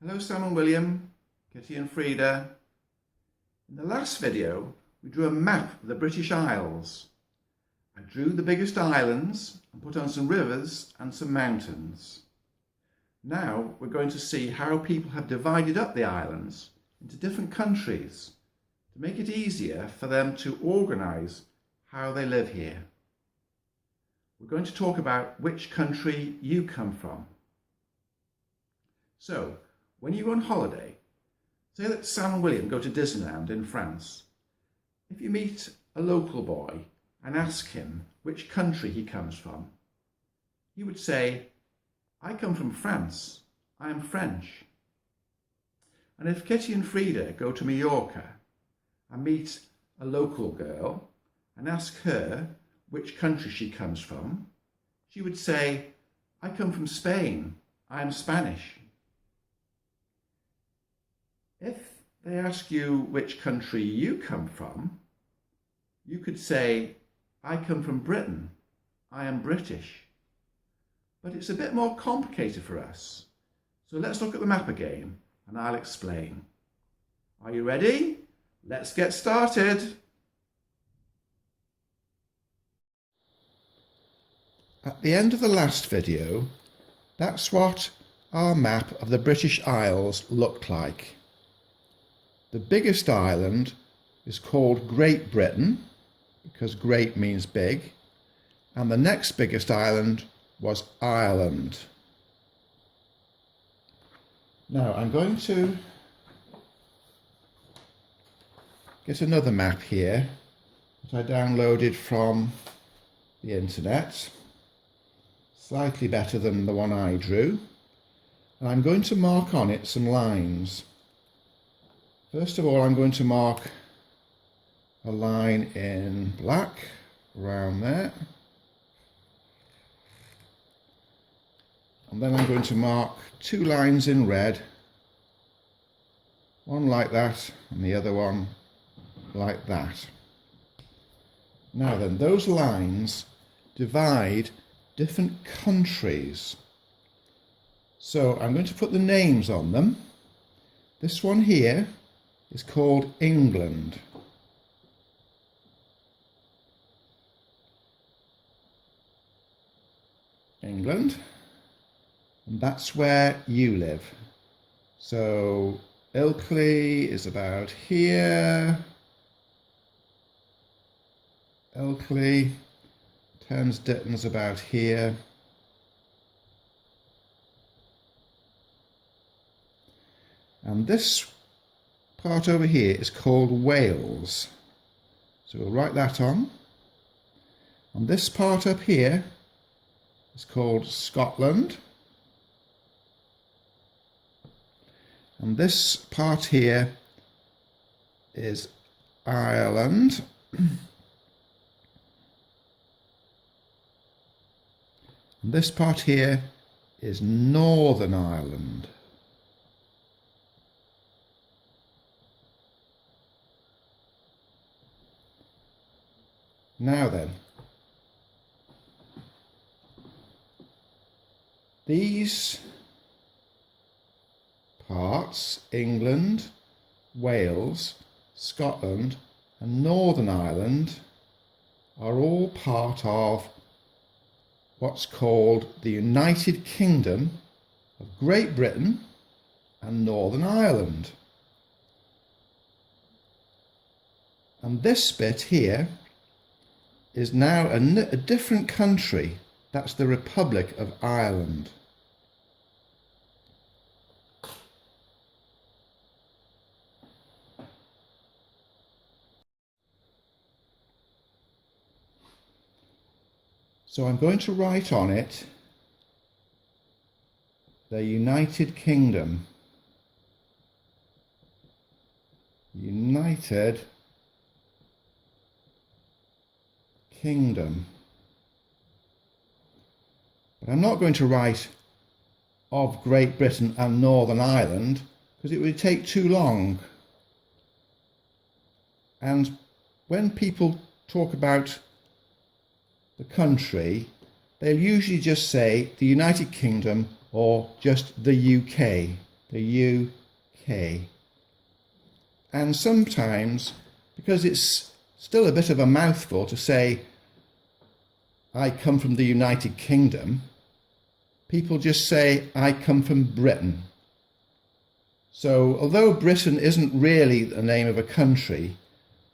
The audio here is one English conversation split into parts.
Hello Sam and William, Kitty and Frida. In the last video we drew a map of the British Isles. I drew the biggest islands and put on some rivers and some mountains. Now we're going to see how people have divided up the islands into different countries to make it easier for them to organise how they live here. We're going to talk about which country you come from. So, when you go on holiday, say that Sam and William go to Disneyland in France. If you meet a local boy and ask him which country he comes from, he would say, "I come from France, I am French." And if Kitty and Frida go to Mallorca and meet a local girl and ask her which country she comes from, she would say, "I come from Spain, I am Spanish." If they ask you which country you come from, you could say, "I come from Britain, I am British." But it's a bit more complicated for us. So let's look at the map again and I'll explain. Are you ready? Let's get started. At the end of the last video, that's what our map of the British Isles looked like. The biggest island is called Great Britain, because great means big, and the next biggest island was Ireland. Now I'm going to get another map here that I downloaded from the internet, slightly better than the one I drew, and I'm going to mark on it some lines. First of all, I'm going to mark a line in black around there, and then I'm going to mark two lines in red, one like that and the other one like that. Now then, those lines divide different countries, so I'm going to put the names on them. This one here is called England. England, and that's where you live. So Ilkley is about here. Ilkley, Thames Ditton's about here. And this part over here is called Wales. So we'll write that on. And this part up here is called Scotland. And this part here is Ireland. And this part here is Northern Ireland. Now then, these parts, England, Wales, Scotland and Northern Ireland, are all part of what's called the United Kingdom of Great Britain and Northern Ireland. And this bit here is now a different country. That's the Republic of Ireland. So I'm going to write on it the United Kingdom. United Kingdom. But I'm not going to write of Great Britain and Northern Ireland because it would take too long. And when people talk about the country, they'll usually just say the United Kingdom or just the UK. the UK. And sometimes, because it's still a bit of a mouthful to say, I come from the United Kingdom, people just say, I come from Britain. So although Britain isn't really the name of a country,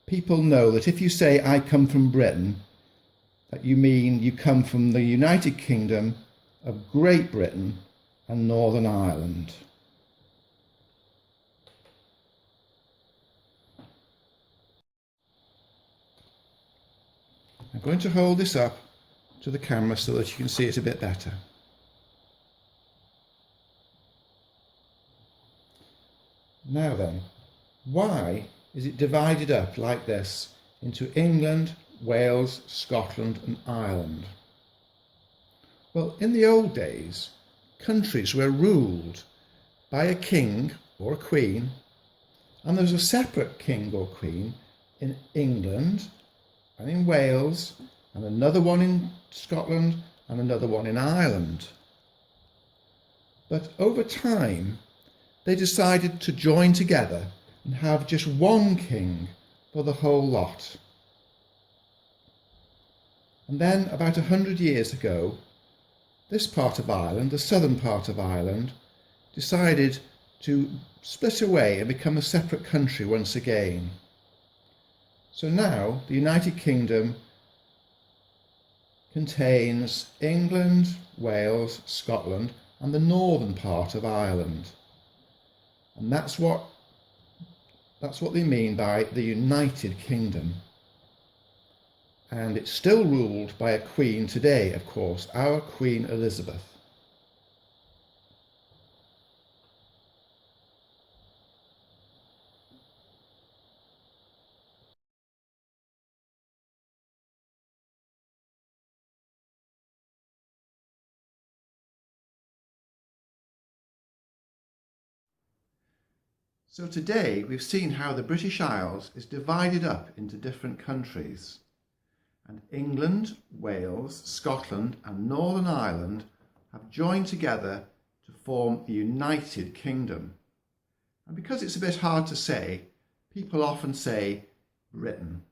people know that if you say, I come from Britain, that you mean you come from the United Kingdom of Great Britain and Northern Ireland. I'm going to hold this up to the camera so that you can see it a bit better. Now then, why is it divided up like this into England, Wales, Scotland and Ireland? Well, in the old days, countries were ruled by a king or a queen, and there was a separate king or queen in England and in Wales, and another one in Scotland and another one in Ireland. But over time, they decided to join together and have just one king for the whole lot. And then about 100 years ago, this part of Ireland, the southern part of Ireland, decided to split away and become a separate country once again. So now the United Kingdom contains England, Wales, Scotland and the northern part of Ireland. And that's what they mean by the United Kingdom. And it's still ruled by a queen today, of course, our Queen Elizabeth. So today we've seen how the British Isles is divided up into different countries. And England, Wales, Scotland and Northern Ireland have joined together to form the United Kingdom. And because it's a bit hard to say, people often say Britain.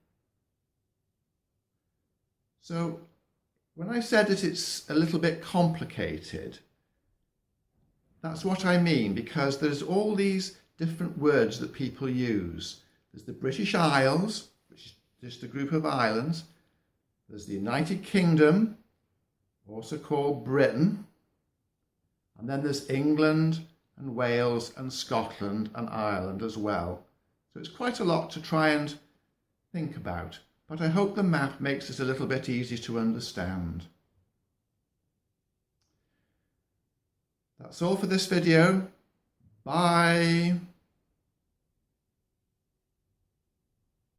So when I said that it's a little bit complicated, that's what I mean, because there's all these different words that people use. There's the British Isles, which is just a group of islands. There's the United Kingdom, also called Britain. And then there's England and Wales and Scotland and Ireland as well. So it's quite a lot to try and think about, but I hope the map makes it a little bit easier to understand. That's all for this video. Bye.